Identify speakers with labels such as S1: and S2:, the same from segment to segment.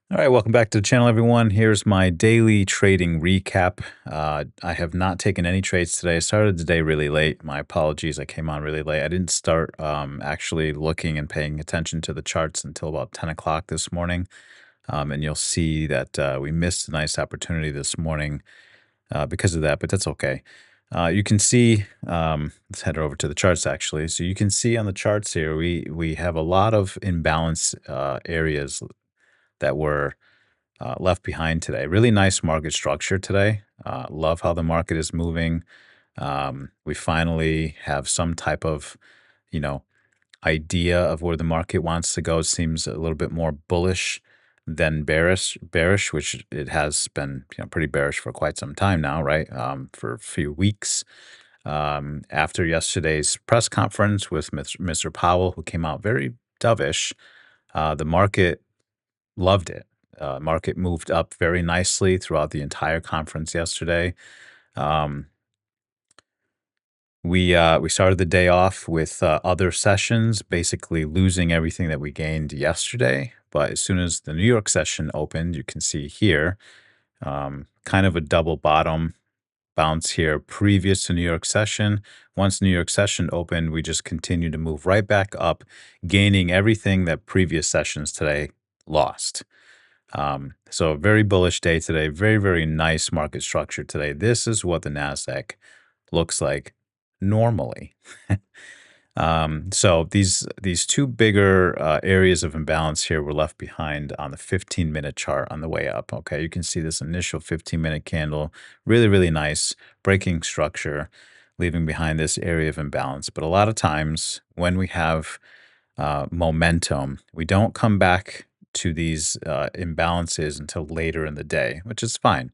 S1: All right, welcome back to the channel, everyone. Here's my daily trading recap. I have not taken any trades today. I started the day really late. My apologies. I came on really late. I didn't start actually looking and paying attention to the charts until about 10 o'clock this morning. And you'll see that we missed a nice opportunity this morning because of that, but that's okay. You can see, let's head over to the charts actually. So you can see on the charts here, we have a lot of imbalance areas that were left behind today. Really nice market structure today. Love how the market is moving. We finally have some type of, you know, idea of where the market wants to go. It seems a little bit more bullish than bearish, which it has been, pretty bearish for quite some time now, right? For a few weeks. After yesterday's press conference with Mr. Powell, who came out very dovish, the market loved it. Market moved up very nicely throughout the entire conference yesterday. Um, we started the day off with other sessions, basically losing everything that we gained yesterday. But as soon as the New York session opened, you can see here, kind of a double bottom bounce here previous to New York session. Once New York session opened, we just continued to move right back up, gaining everything that previous sessions today lost. So a very bullish day today, very, very nice market structure today. This is what the NASDAQ looks like normally. So these two bigger areas of imbalance here were left behind on the 15-minute chart on the way up. Okay, you can see this initial 15-minute candle, really, really nice breaking structure, leaving behind this area of imbalance. But a lot of times when we have momentum, we don't come back to these imbalances until later in the day, which is fine.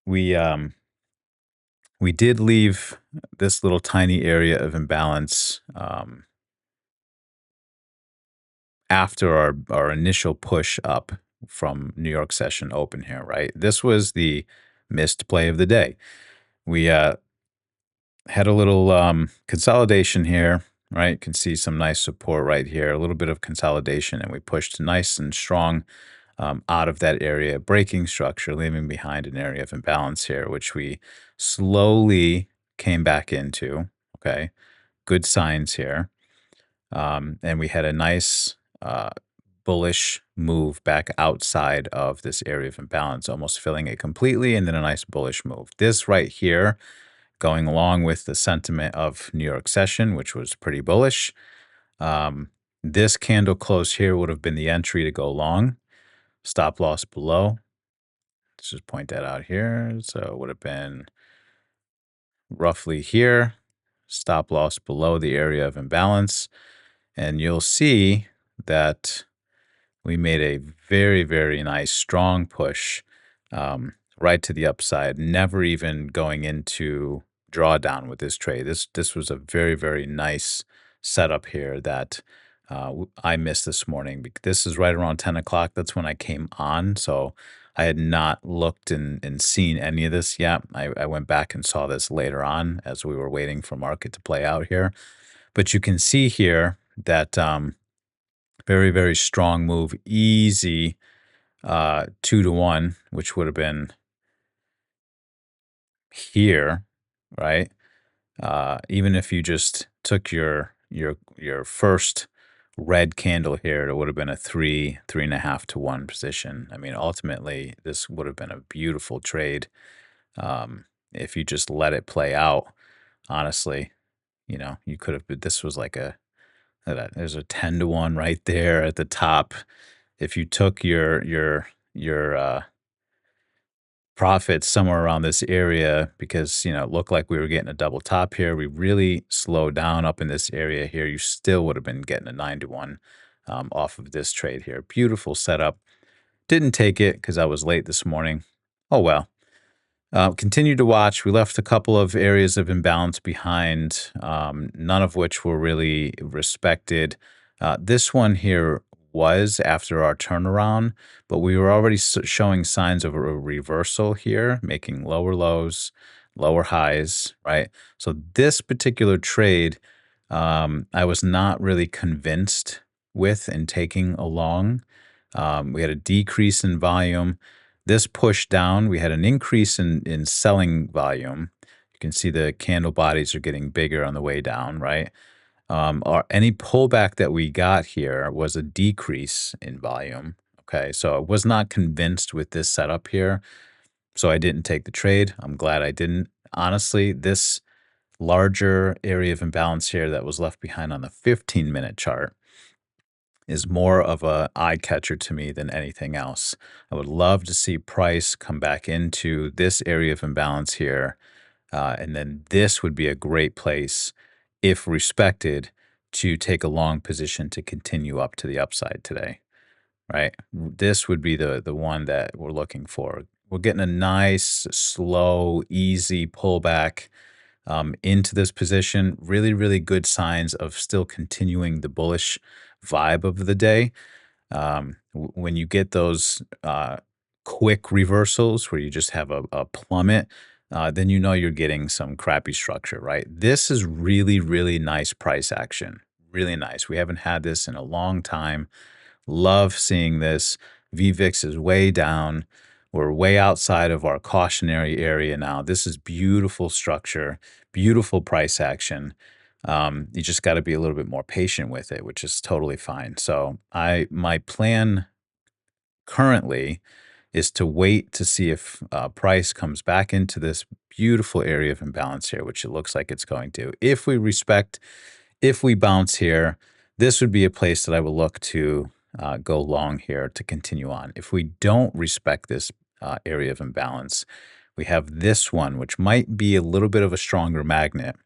S1: We did leave this little tiny area of imbalance after our initial push up from New York session open here, right? This was the missed play of the day. We had a little consolidation here, right? You can see some nice support right here, a little bit of consolidation, and we pushed nice and strong out of that area, breaking structure, leaving behind an area of imbalance here, which we slowly came back into. Okay, good signs here. And we had a nice bullish move back outside of this area of imbalance, almost filling it completely, and then a nice bullish move. This right here, going along with the sentiment of New York session, which was pretty bullish. This candle close here would have been the entry to go long. Stop loss below. Let's just point that out here. So it would have been roughly here. Stop loss below the area of imbalance. And you'll see that we made a very, very nice, strong push right to the upside, never even going into drawdown with this trade. This was a very, very nice setup here that I missed this morning. This is right around 10 o'clock. That's when I came on. So I had not looked and seen any of this yet. I went back and saw this later on as we were waiting for market to play out here. But you can see here that very, very strong move, easy 2-to-1, which would have been here, right? Even if you just took your first red candle here, it would have been a 3.5 to 1 position. I mean, ultimately, this would have been a beautiful trade if you just let it play out. Honestly, you could have. This was like there's a 10-to-1 right there at the top. If you took your profits somewhere around this area, because it looked like we were getting a double top here, we really slowed down up in this area here, you still would have been getting a 9-to-1 off of this trade here. Beautiful setup. Didn't take it because I was late this morning. Oh well. Continued to watch. We left a couple of areas of imbalance behind, none of which were really respected. This one here was after our turnaround, but we were already showing signs of a reversal here, making lower lows, lower highs, right? So this particular trade, I was not really convinced with and taking along. We had a decrease in volume. This push down, we had an increase in selling volume. You can see the candle bodies are getting bigger on the way down, right? Any pullback that we got here was a decrease in volume. Okay, so I was not convinced with this setup here, so I didn't take the trade. I'm glad I didn't. Honestly, this larger area of imbalance here that was left behind on the 15-minute chart is more of a eye catcher to me than anything else. I would love to see price come back into this area of imbalance here, and then this would be a great place, if respected, to take a long position to continue up to the upside today, right? This would be the one that we're looking for. We're getting a nice, slow, easy pullback into this position. Really, really good signs of still continuing the bullish vibe of the day. When you get those quick reversals where you just have a plummet, then you know you're getting some crappy structure, right? This is really, really nice price action. Really nice. We haven't had this in a long time. Love seeing this. VVIX is way down. We're way outside of our cautionary area now. This is beautiful structure, beautiful price action. You just got to be a little bit more patient with it, which is totally fine. So my plan currently is to wait to see if price comes back into this beautiful area of imbalance here, which it looks like it's going to. If we bounce here, this would be a place that I will look to go long here to continue on. If we don't respect this area of imbalance, we have this one, which might be a little bit of a stronger magnet,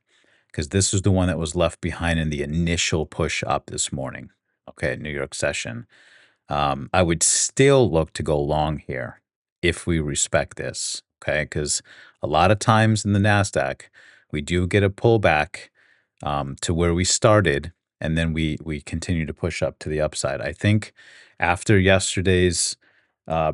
S1: because this is the one that was left behind in the initial push up this morning, okay, New York session. I would still look to go long here if we respect this, okay? Because a lot of times in the NASDAQ, we do get a pullback to where we started, and then we continue to push up to the upside. I think after yesterday's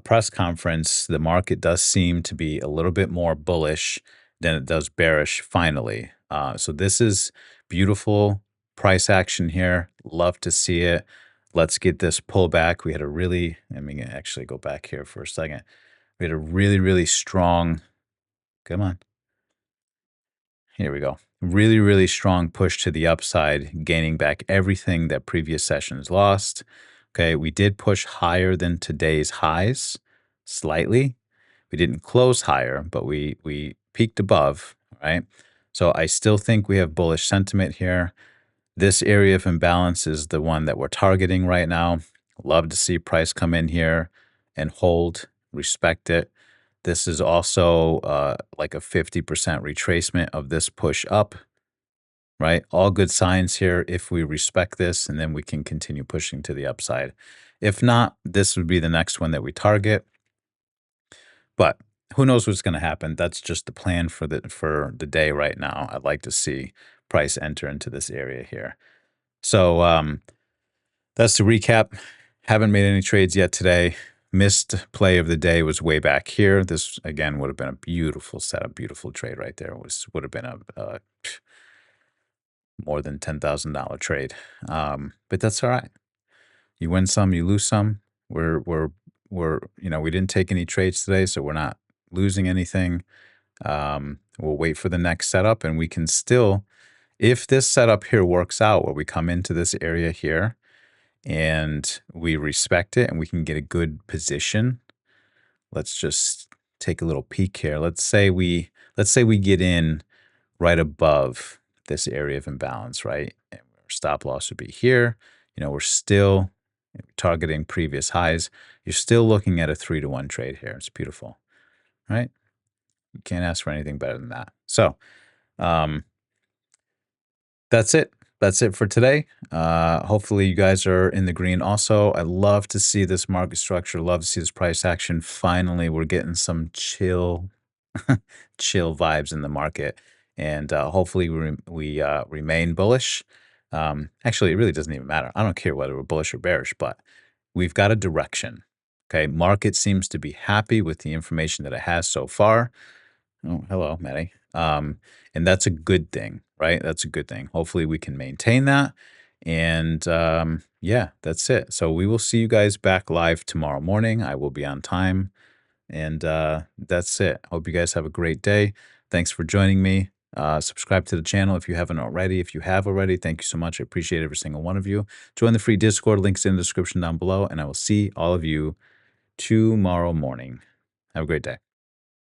S1: press conference, the market does seem to be a little bit more bullish than it does bearish finally. So this is beautiful price action here. Love to see it. Let's get this pullback. We had a really, let me actually go back here for a second. We had a really, really strong, come on. Here we go. Really, really strong push to the upside, gaining back everything that previous sessions lost. Okay, we did push higher than today's highs slightly. We didn't close higher, but we peaked above, right? So I still think we have bullish sentiment here. This area of imbalance is the one that we're targeting right now. Love to see price come in here and hold, respect it. This is also like a 50% retracement of this push up, right? All good signs here if we respect this, and then we can continue pushing to the upside. If not, this would be the next one that we target. But who knows what's going to happen? That's just the plan for the day right now. I'd like to see price enter into this area here. So that's the recap. Haven't made any trades yet today. Missed play of the day was way back here. This again would have been a beautiful setup, beautiful trade right there. Would have been a more than $10,000 trade. But that's all right. You win some, you lose some. We're we didn't take any trades today, so we're not losing anything. We'll wait for the next setup, and we can still, if this setup here works out, where we come into this area here and we respect it and we can get a good position. Let's just take a little peek here. Let's say we get in right above this area of imbalance, right? And our stop loss would be here. We're still targeting previous highs. You're still looking at a 3-to-1 trade here. It's beautiful, right? You can't ask for anything better than that. So that's it. That's it for today. Hopefully you guys are in the green also. I love to see this market structure. Love to see this price action. Finally, we're getting some chill vibes in the market. And hopefully we remain bullish. Actually, it really doesn't even matter. I don't care whether we're bullish or bearish, but we've got a direction. Okay, market seems to be happy with the information that it has so far. Oh, hello, Maddie. And that's a good thing, right? That's a good thing. Hopefully we can maintain that. And Yeah, that's it. So we will see you guys back live tomorrow morning. I will be on time. And that's it. Hope you guys have a great day. Thanks for joining me. Subscribe to the channel if you haven't already. If you have already, thank you so much. I appreciate every single one of you. Join the free Discord. Links in the description down below. And I will see all of you tomorrow morning. Have a great day.